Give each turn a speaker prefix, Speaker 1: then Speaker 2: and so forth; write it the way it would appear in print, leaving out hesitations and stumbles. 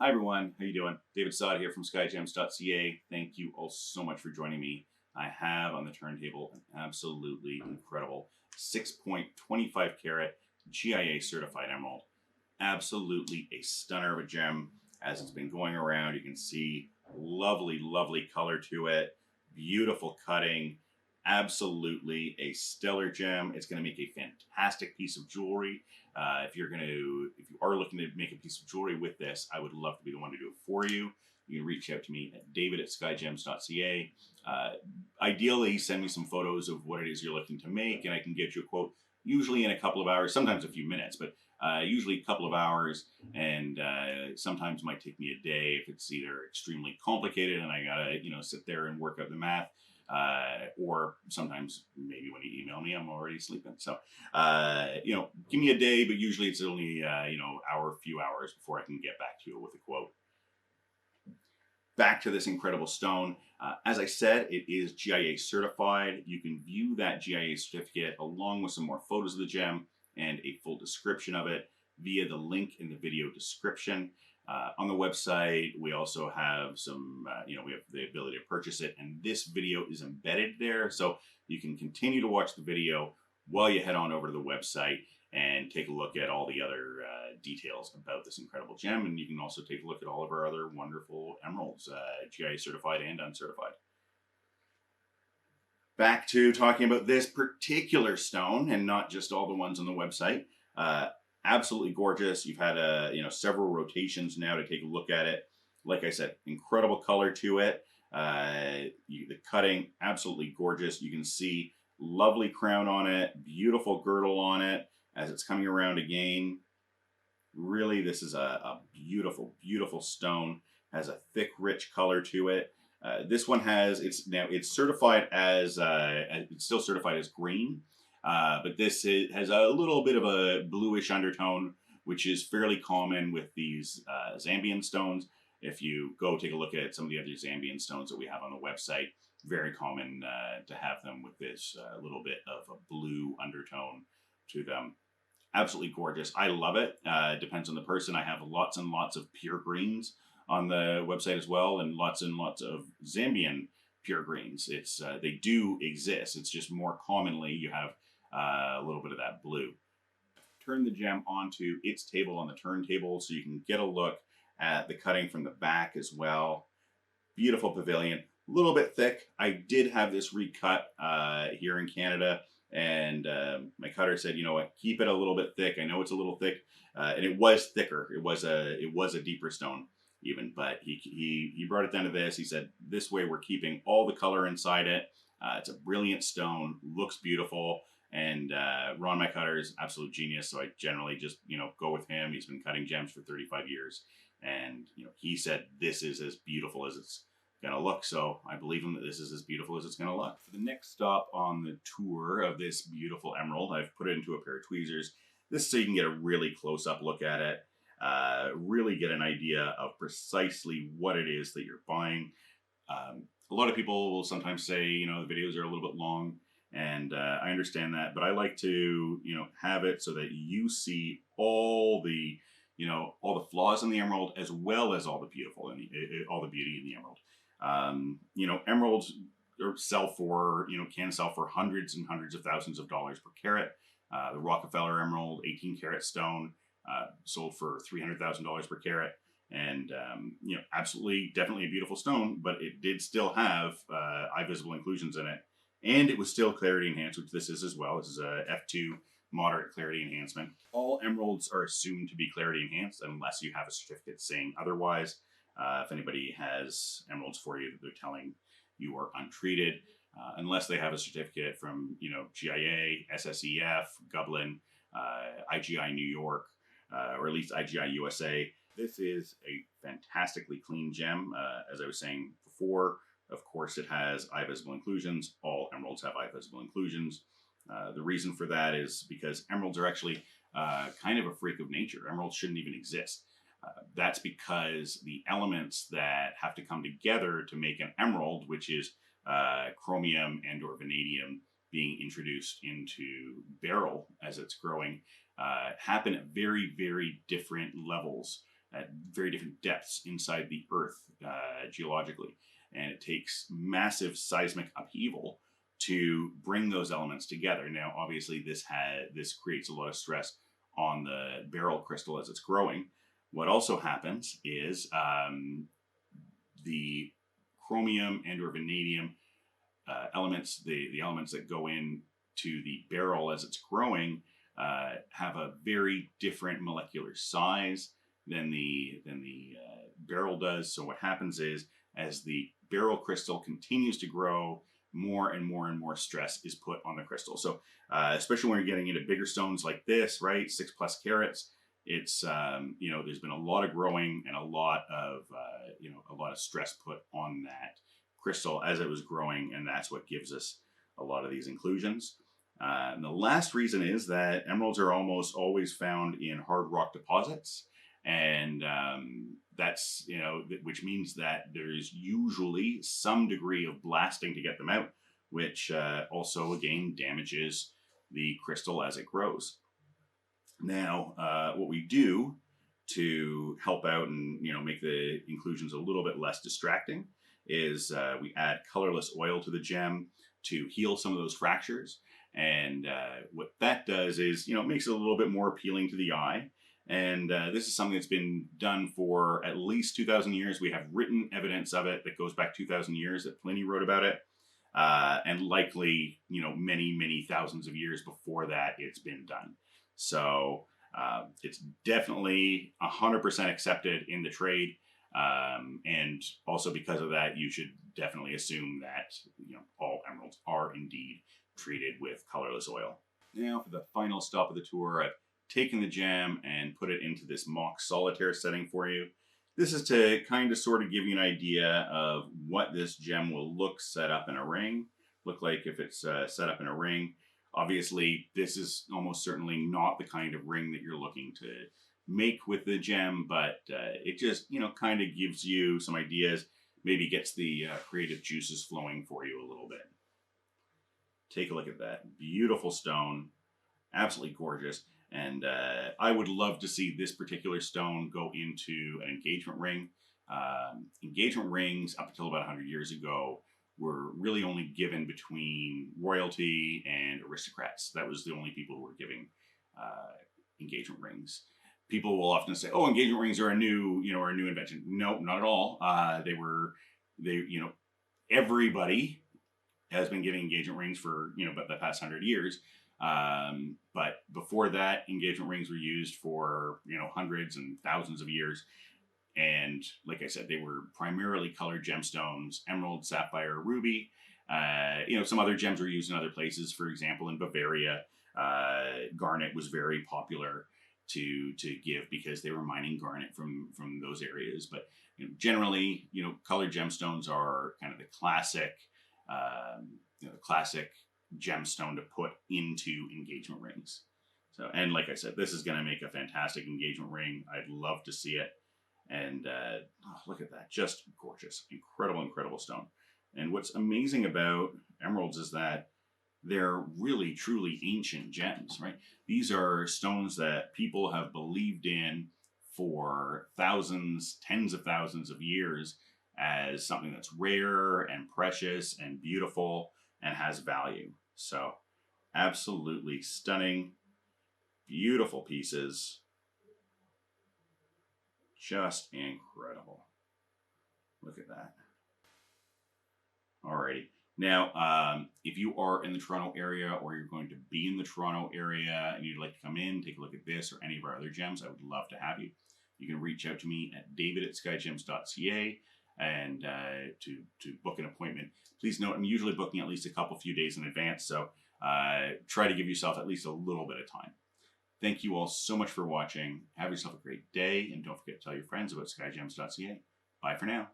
Speaker 1: Hi everyone, how you doing? David Saad here from Skyjems.ca. Thank you all so much for joining me. I have on the turntable an absolutely incredible 6.25 carat GIA certified emerald. Absolutely a stunner of a gem. As it's been going around, you can see lovely, lovely color to it. Beautiful cutting. Absolutely a stellar gem. It's going to make a fantastic piece of jewelry. If you are looking to make a piece of jewelry with this, I would love to be the one to do it for you. You can reach out to me at david@skyjems.ca. Ideally, send me some photos of what it is you're looking to make, and I can get you a quote, usually in a couple of hours, sometimes a few minutes, but usually a couple of hours, and sometimes might take me a day if it's either extremely complicated and I gotta, sit there and work out the math. Or sometimes maybe when you email me, I'm already sleeping. So, give me a day, but usually it's only, few hours before I can get back to you with a quote. Back to this incredible stone. As I said, it is GIA certified. You can view that GIA certificate along with some more photos of the gem and a full description of it via the link in the video description. On the website, we also have some, we have the ability to purchase it, and this video is embedded there, so you can continue to watch the video while you head on over to the website and take a look at all the other details about this incredible gem, and you can also take a look at all of our other wonderful emeralds, GIA certified and uncertified. Back to talking about this particular stone, and not just all the ones on the website. Absolutely gorgeous. You've had several rotations now to take a look at it. Like I said, incredible color to it. The cutting, absolutely gorgeous. You can see lovely crown on it, beautiful girdle on it as it's coming around again. Really, this is a beautiful, beautiful stone. Has a thick, rich color to it. This one it's certified as it's still certified as green. But this has a little bit of a bluish undertone, which is fairly common with these Zambian stones. If you go take a look at some of the other Zambian stones that we have on the website, very common to have them with this little bit of a blue undertone to them. Absolutely gorgeous. I love it. Depends on the person. I have lots and lots of pure greens on the website as well, and lots of Zambian pure greens. They do exist. It's just more commonly you have a little bit of that blue. Turn the gem onto its table on the turntable so you can get a look at the cutting from the back as well. Beautiful pavilion, a little bit thick. I did have this recut here in Canada, and my cutter said, you know what, keep it a little bit thick. I know it's a little thick, and it was thicker. It was a deeper stone even, but he brought it down to this. He said, this way we're keeping all the color inside it. It's a brilliant stone, looks beautiful. And Ron, my cutter, is absolute genius, so I generally just, go with him. He's been cutting gems for 35 years, and, he said this is as beautiful as it's going to look, so I believe him that this is as beautiful as it's going to look. For the next stop on the tour of this beautiful emerald, I've put it into a pair of tweezers. This is so you can get a really close-up look at it, really get an idea of precisely what it is that you're buying. A lot of people will sometimes say, the videos are a little bit long, and I understand that, but I like to, have it so that you see all the, all the flaws in the emerald as well as all the all the beauty in the emerald. Emeralds can sell for hundreds and hundreds of thousands of dollars per carat. The Rockefeller emerald, 18 carat stone, sold for $300,000 per carat. And, absolutely, definitely a beautiful stone, but it did still have eye visible inclusions in it. And it was still clarity enhanced, which this is as well. This is a F2 moderate clarity enhancement. All emeralds are assumed to be clarity enhanced unless you have a certificate saying otherwise. If anybody has emeralds for you that they're telling you are untreated, unless they have a certificate from, GIA, SSEF, Gublin, IGI New York, or at least IGI USA. This is a fantastically clean gem. As I was saying before, of course, it has eye visible inclusions. All emeralds have eye visible inclusions. The reason for that is because emeralds are actually kind of a freak of nature. Emeralds shouldn't even exist. That's because the elements that have to come together to make an emerald, which is chromium and or vanadium being introduced into beryl as it's growing, happen at very, very different levels at very different depths inside the earth geologically. And it takes massive seismic upheaval to bring those elements together. Now, obviously, this creates a lot of stress on the beryl crystal as it's growing. What also happens is the chromium and or vanadium elements, the elements that go into the beryl as it's growing, have a very different molecular size than the beryl does. So what happens is, as the beryl crystal continues to grow, more and more and more stress is put on the crystal. So especially when you're getting into bigger stones like this, right, 6+ carats, it's there's been a lot of growing and a lot of stress put on that crystal as it was growing, and that's what gives us a lot of these inclusions. And the last reason is that emeralds are almost always found in hard rock deposits, and that's, which means that there's usually some degree of blasting to get them out, which also again damages the crystal as it grows. Now, what we do to help out and make the inclusions a little bit less distracting is we add colorless oil to the gem to heal some of those fractures. And what that does is, it makes it a little bit more appealing to the eye. And this is something that's been done for at least 2,000 years. We have written evidence of it that goes back 2,000 years that Pliny wrote about it. And likely, many, many thousands of years before that, it's been done. So it's definitely 100% accepted in the trade. And also because of that, you should definitely assume that, all emeralds are indeed treated with colorless oil. Now for the final stop of the tour, I've taken the gem and put it into this mock solitaire setting for you. This is to kind of sort of give you an idea of what this gem will look set up in a ring, look like if it's set up in a ring. Obviously, this is almost certainly not the kind of ring that you're looking to make with the gem, but it just, kind of gives you some ideas, maybe gets the creative juices flowing for you a little bit. Take a look at that. Beautiful stone, absolutely gorgeous. And I would love to see this particular stone go into an engagement ring. Engagement rings, up until about 100 years ago, were really only given between royalty and aristocrats. That was the only people who were giving engagement rings. People will often say, "Oh, engagement rings are a new invention." No, not at all. Everybody has been giving engagement rings for about the past 100 years. But before that, engagement rings were used for hundreds and thousands of years. And like I said, they were primarily colored gemstones: emerald, sapphire, ruby. Some other gems were used in other places. For example, in Bavaria, garnet was very popular to give because they were mining garnet from those areas. But generally, colored gemstones are kind of the classic gemstone to put into engagement rings. So, and like I said, this is going to make a fantastic engagement ring. I'd love to see it. And look at that, just gorgeous, incredible stone. And what's amazing about emeralds is that they're really truly ancient gems, right? These are stones that people have believed in for thousands, tens of thousands of years as something that's rare and precious and beautiful and has value. So absolutely stunning, beautiful pieces. Just incredible. Look at that. Alrighty. Now, if you are in the Toronto area or you're going to be in the Toronto area and you'd like to come in, take a look at this or any of our other gems, I would love to have you. You can reach out to me at david@skyjems.ca and to book an appointment. Please note, I'm usually booking at least a few days in advance, so try to give yourself at least a little bit of time. Thank you all so much for watching. Have yourself a great day, and don't forget to tell your friends about skyjems.ca. Bye for now.